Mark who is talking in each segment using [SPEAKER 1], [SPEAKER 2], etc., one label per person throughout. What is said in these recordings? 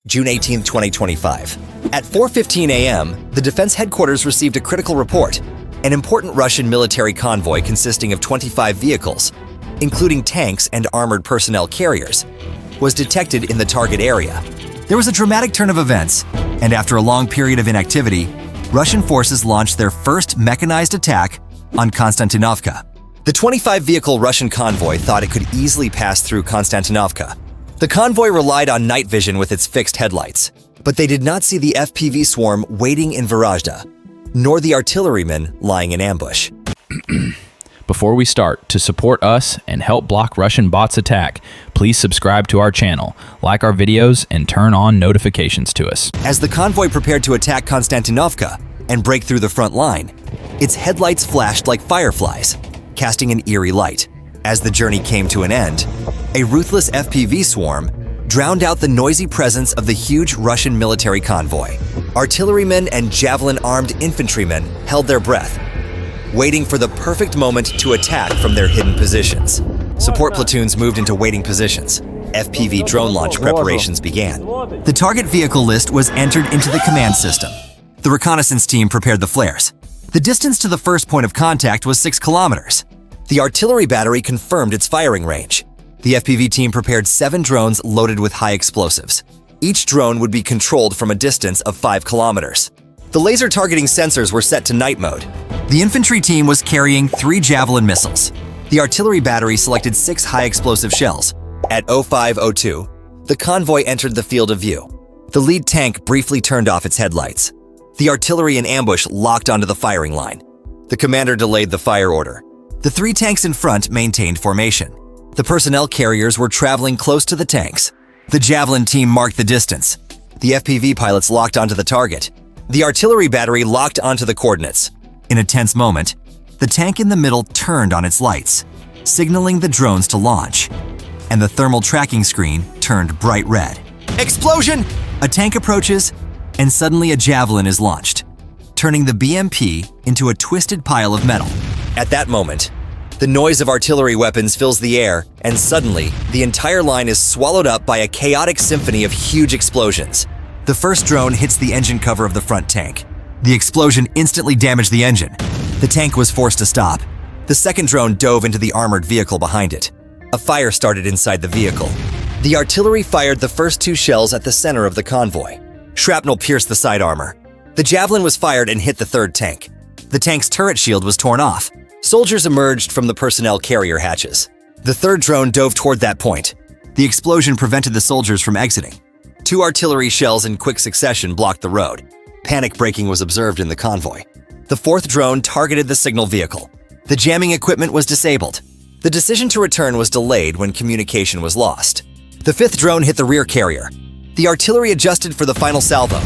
[SPEAKER 1] June 18, 2025. At 4:15 a.m., the Defense Headquarters received a critical report. An important Russian military convoy consisting of 25 vehicles, including tanks and armored personnel carriers, was detected in the target area. There was a dramatic turn of events, and after a long period of inactivity, Russian forces launched their first mechanized attack on Konstantinivka. The 25-vehicle Russian convoy thought it could easily pass through Konstantinivka. The convoy relied on night vision with its fixed headlights, but they did not see the FPV swarm waiting in Varajda, nor the artillerymen lying in ambush.
[SPEAKER 2] Before we start, to support us and help block Russian bots' attack, please subscribe to our channel, like our videos, and turn on notifications to us.
[SPEAKER 1] As the convoy prepared to attack Konstantinivka and break through the front line, its headlights flashed like fireflies, casting an eerie light. As the journey came to an end, a ruthless FPV swarm drowned out the noisy presence of the huge Russian military convoy. Artillerymen and Javelin-armed infantrymen held their breath, waiting for the perfect moment to attack from their hidden positions. Support platoons moved into waiting positions. FPV drone launch preparations began. The target vehicle list was entered into the command system. The reconnaissance team prepared the flares. The distance to the first point of contact was 6 kilometers. The artillery battery confirmed its firing range. The FPV team prepared 7 drones loaded with high explosives. Each drone would be controlled from a distance of 5 kilometers. The laser targeting sensors were set to night mode. The infantry team was carrying 3 Javelin missiles. The artillery battery selected 6 high explosive shells. At 05:02, the convoy entered the field of view. The lead tank briefly turned off its headlights. The artillery in ambush locked onto the firing line. The commander delayed the fire order. The 3 tanks in front maintained formation. The personnel carriers were traveling close to the tanks. The Javelin team marked the distance. The FPV pilots locked onto the target. The artillery battery locked onto the coordinates. In a tense moment, the tank in the middle turned on its lights, signaling the drones to launch, and the thermal tracking screen turned bright red. Explosion! A tank approaches, and suddenly a Javelin is launched, turning the BMP into a twisted pile of metal. At that moment, the noise of artillery weapons fills the air, and suddenly, the entire line is swallowed up by a chaotic symphony of huge explosions. The first drone hits the engine cover of the front tank. The explosion instantly damaged the engine. The tank was forced to stop. The second drone dove into the armored vehicle behind it. A fire started inside the vehicle. The artillery fired the first 2 shells at the center of the convoy. Shrapnel pierced the side armor. The Javelin was fired and hit the third tank. The tank's turret shield was torn off. Soldiers emerged from the personnel carrier hatches. The third drone dove toward that point. The explosion prevented the soldiers from exiting. 2 artillery shells in quick succession blocked the road. Panic braking was observed in the convoy. The fourth drone targeted the signal vehicle. The jamming equipment was disabled. The decision to return was delayed when communication was lost. The fifth drone hit the rear carrier. The artillery adjusted for the final salvo.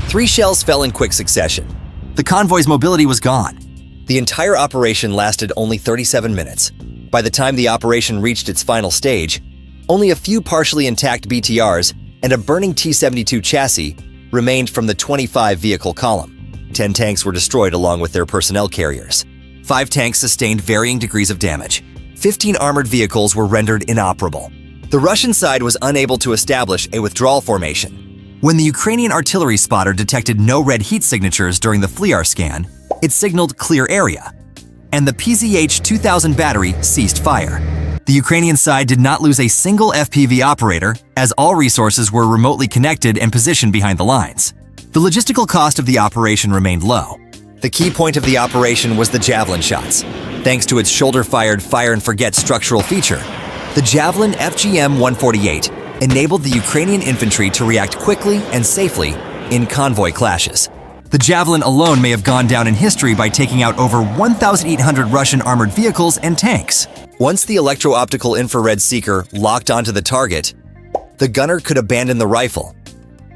[SPEAKER 1] 3 shells fell in quick succession. The convoy's mobility was gone. The entire operation lasted only 37 minutes. By the time the operation reached its final stage, only a few partially intact BTRs and a burning T-72 chassis remained from the 25-vehicle column. 10 tanks were destroyed along with their personnel carriers. 5 tanks sustained varying degrees of damage. 15 armored vehicles were rendered inoperable. The Russian side was unable to establish a withdrawal formation. When the Ukrainian artillery spotter detected no red heat signatures during the FLIR scan, it signaled clear area, and the PZH-2000 battery ceased fire. The Ukrainian side did not lose a single FPV operator, as all resources were remotely connected and positioned behind the lines. The logistical cost of the operation remained low. The key point of the operation was the Javelin shots. Thanks to its shoulder-fired fire-and-forget structural feature, the Javelin FGM-148 enabled the Ukrainian infantry to react quickly and safely in convoy clashes. The Javelin alone may have gone down in history by taking out over 1,800 Russian armored vehicles and tanks. Once the electro-optical infrared seeker locked onto the target, the gunner could abandon the rifle,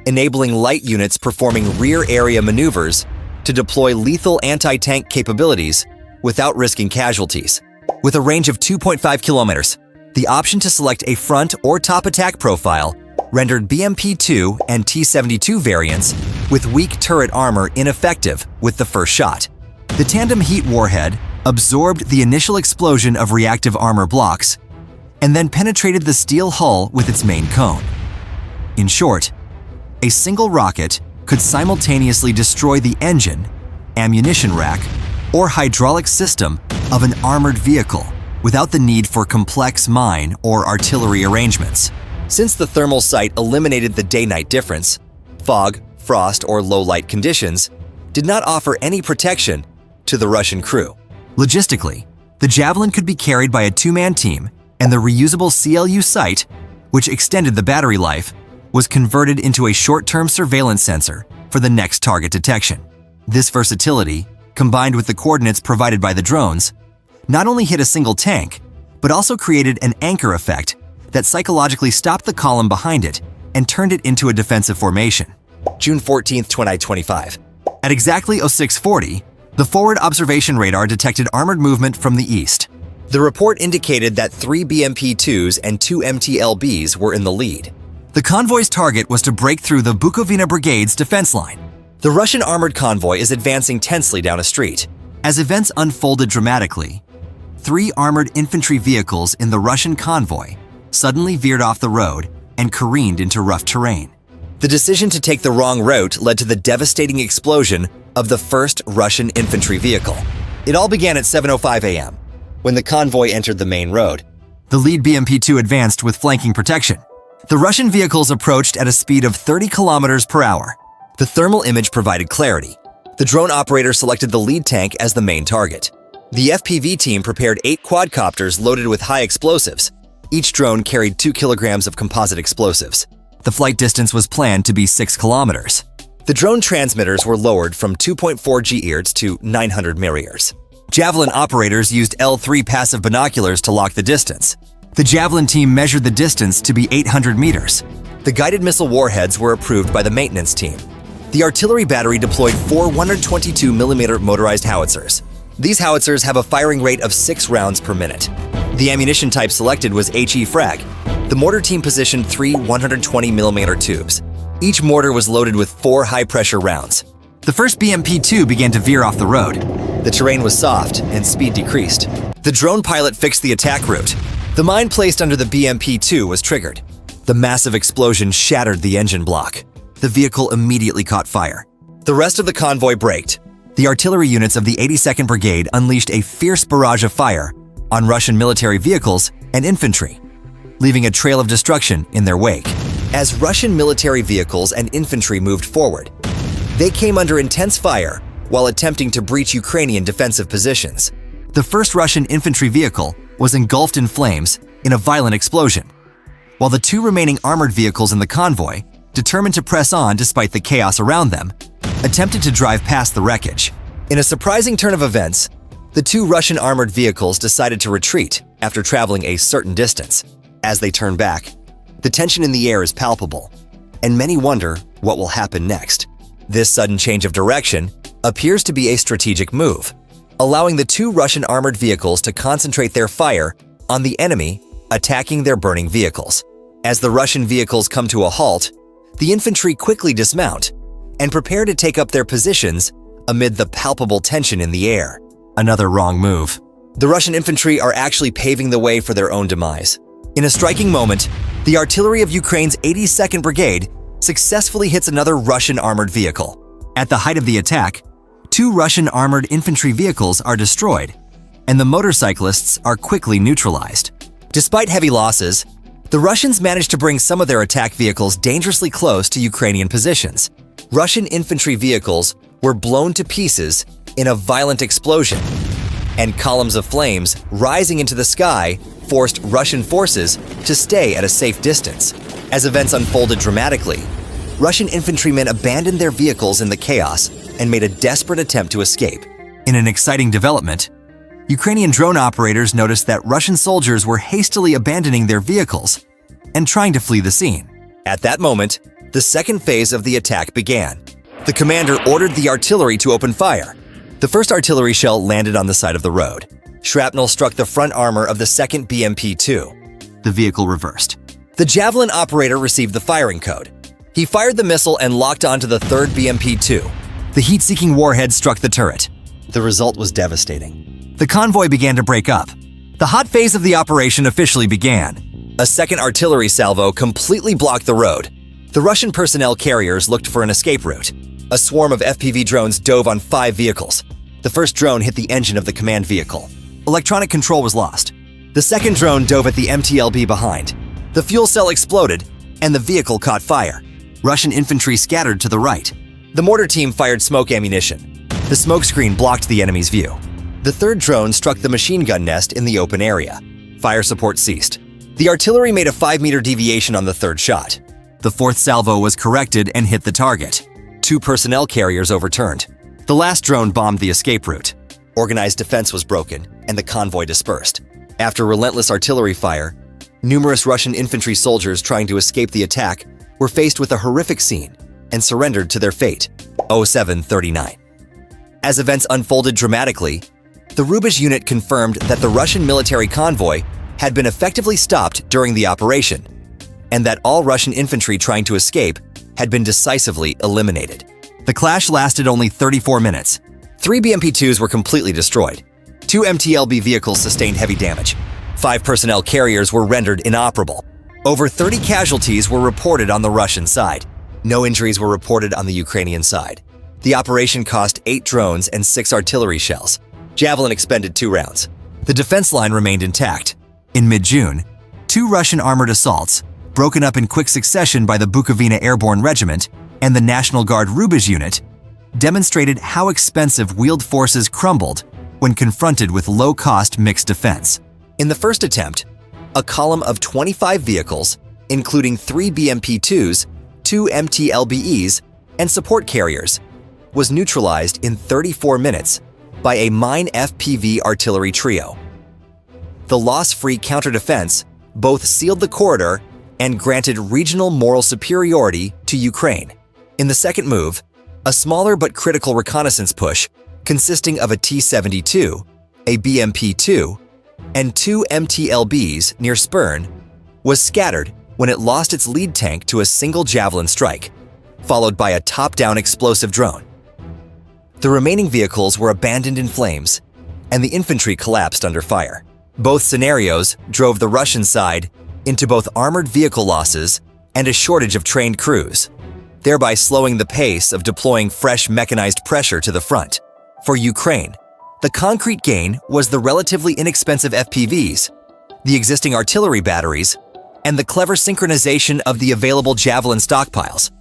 [SPEAKER 1] enabling light units performing rear area maneuvers to deploy lethal anti-tank capabilities without risking casualties. With a range of 2.5 kilometers, the option to select a front or top attack profile rendered BMP-2 and T-72 variants with weak turret armor ineffective with the first shot. The tandem heat warhead absorbed the initial explosion of reactive armor blocks and then penetrated the steel hull with its main cone. In short, a single rocket could simultaneously destroy the engine, ammunition rack, or hydraulic system of an armored vehicle without the need for complex mine or artillery arrangements. Since the thermal sight eliminated the day-night difference, fog, frost, or low-light conditions did not offer any protection to the Russian crew. Logistically, the Javelin could be carried by a two-man team, and the reusable CLU sight, which extended the battery life, was converted into a short-term surveillance sensor for the next target detection. This versatility, combined with the coordinates provided by the drones, not only hit a single tank, but also created an anchor effect that psychologically stopped the column behind it and turned it into a defensive formation. June 14, 2025. At exactly 0640, the forward observation radar detected armored movement from the east. The report indicated that 3 BMP-2s and 2 MTLBs were in the lead. The convoy's target was to break through the Bukovina Brigade's defense line. The Russian armored convoy is advancing tensely down a street. As events unfolded dramatically, 3 armored infantry vehicles in the Russian convoy suddenly veered off the road and careened into rough terrain. The decision to take the wrong route led to the devastating explosion of the first Russian infantry vehicle. It all began at 7:05 a.m. when the convoy entered the main road. The lead BMP-2 advanced with flanking protection. The Russian vehicles approached at a speed of 30 kilometers per hour. The thermal image provided clarity. The drone operator selected the lead tank as the main target. The FPV team prepared 8 quadcopters loaded with high explosives. Each drone carried 2 kilograms of composite explosives. The flight distance was planned to be 6 kilometers. The drone transmitters were lowered from 2.4 GHz to 900 MHz. Javelin operators used L3 passive binoculars to lock the distance. The Javelin team measured the distance to be 800 meters. The guided missile warheads were approved by the maintenance team. The artillery battery deployed 4 122mm motorized howitzers. These howitzers have a firing rate of 6 rounds per minute. The ammunition type selected was HE frag. The mortar team positioned 3 120mm tubes. Each mortar was loaded with 4 high-pressure rounds. The first BMP-2 began to veer off the road. The terrain was soft and speed decreased. The drone pilot fixed the attack route. The mine placed under the BMP-2 was triggered. The massive explosion shattered the engine block. The vehicle immediately caught fire. The rest of the convoy braked. The artillery units of the 82nd Brigade unleashed a fierce barrage of fire on Russian military vehicles and infantry, leaving a trail of destruction in their wake. As Russian military vehicles and infantry moved forward, they came under intense fire while attempting to breach Ukrainian defensive positions. The first Russian infantry vehicle was engulfed in flames in a violent explosion, while the 2 remaining armored vehicles in the convoy, determined to press on despite the chaos around them, attempted to drive past the wreckage. In a surprising turn of events, the 2 Russian armored vehicles decided to retreat after traveling a certain distance. As they turn back, the tension in the air is palpable, and many wonder what will happen next. This sudden change of direction appears to be a strategic move, allowing the 2 Russian armored vehicles to concentrate their fire on the enemy attacking their burning vehicles. As the Russian vehicles come to a halt, the infantry quickly dismount and prepare to take up their positions amid the palpable tension in the air. Another wrong move. The Russian infantry are actually paving the way for their own demise. In a striking moment, the artillery of Ukraine's 82nd Brigade successfully hits another Russian armored vehicle. At the height of the attack, 2 Russian armored infantry vehicles are destroyed, and the motorcyclists are quickly neutralized. Despite heavy losses, the Russians managed to bring some of their attack vehicles dangerously close to Ukrainian positions. Russian infantry vehicles were blown to pieces in a violent explosion, and columns of flames rising into the sky forced Russian forces to stay at a safe distance. As events unfolded dramatically, Russian infantrymen abandoned their vehicles in the chaos and made a desperate attempt to escape. In an exciting development, Ukrainian drone operators noticed that Russian soldiers were hastily abandoning their vehicles and trying to flee the scene. At that moment, the second phase of the attack began. The commander ordered the artillery to open fire. The first artillery shell landed on the side of the road. Shrapnel struck the front armor of the second BMP-2. The vehicle reversed. The Javelin operator received the firing code. He fired the missile and locked onto the third BMP-2. The heat-seeking warhead struck the turret. The result was devastating. The convoy began to break up. The hot phase of the operation officially began. A second artillery salvo completely blocked the road. The Russian personnel carriers looked for an escape route. A swarm of FPV drones dove on 5 vehicles. The first drone hit the engine of the command vehicle. Electronic control was lost. The second drone dove at the MTLB behind. The fuel cell exploded, and the vehicle caught fire. Russian infantry scattered to the right. The mortar team fired smoke ammunition. The smokescreen blocked the enemy's view. The third drone struck the machine gun nest in the open area. Fire support ceased. The artillery made a 5-meter deviation on the third shot. The fourth salvo was corrected and hit the target. 2 personnel carriers overturned. The last drone bombed the escape route. Organized defense was broken, and the convoy dispersed. After relentless artillery fire, numerous Russian infantry soldiers trying to escape the attack were faced with a horrific scene and surrendered to their fate. 0739. As events unfolded dramatically, the Rubish unit confirmed that the Russian military convoy had been effectively stopped during the operation, and that all Russian infantry trying to escape had been decisively eliminated. The clash lasted only 34 minutes. 3 BMP-2s were completely destroyed. 2 MTLB vehicles sustained heavy damage. 5 personnel carriers were rendered inoperable. Over 30 casualties were reported on the Russian side. No injuries were reported on the Ukrainian side. The operation cost 8 drones and 6 artillery shells. Javelin expended 2 rounds. The defense line remained intact. In mid-June, 2 Russian armored assaults, broken up in quick succession by the Bukovina Airborne Regiment and the National Guard Rubish unit, demonstrated how expensive wheeled forces crumbled when confronted with low-cost mixed defense. In the first attempt, a column of 25 vehicles, including 3 BMP-2s, 2 MTLBEs, and support carriers, was neutralized in 34 minutes by a mine FPV artillery trio. The loss-free counter-defense both sealed the corridor and granted regional moral superiority to Ukraine. In the second move, a smaller but critical reconnaissance push consisting of a T-72, a BMP-2, and 2 MTLBs near Spirne was scattered when it lost its lead tank to a single Javelin strike, followed by a top-down explosive drone. The remaining vehicles were abandoned in flames, and the infantry collapsed under fire. Both scenarios drove the Russian side into both armored vehicle losses and a shortage of trained crews, thereby slowing the pace of deploying fresh mechanized pressure to the front. For Ukraine, the concrete gain was the relatively inexpensive FPVs, the existing artillery batteries, and the clever synchronization of the available Javelin stockpiles.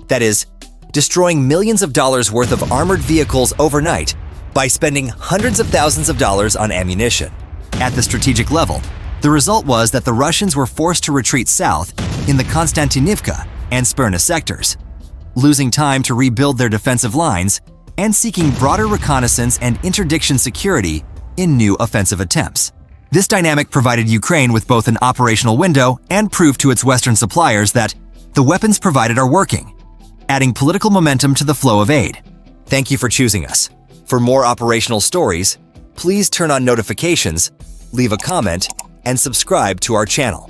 [SPEAKER 1] That is, destroying millions of dollars worth of armored vehicles overnight by spending hundreds of thousands of dollars on ammunition. At the strategic level, the result was that the Russians were forced to retreat south in the Konstantinivka and Spirne sectors, losing time to rebuild their defensive lines and seeking broader reconnaissance and interdiction security in new offensive attempts. This dynamic provided Ukraine with both an operational window and proof to its Western suppliers that the weapons provided are working, adding political momentum to the flow of aid. Thank you for choosing us. For more operational stories, please turn on notifications, leave a comment, and subscribe to our channel.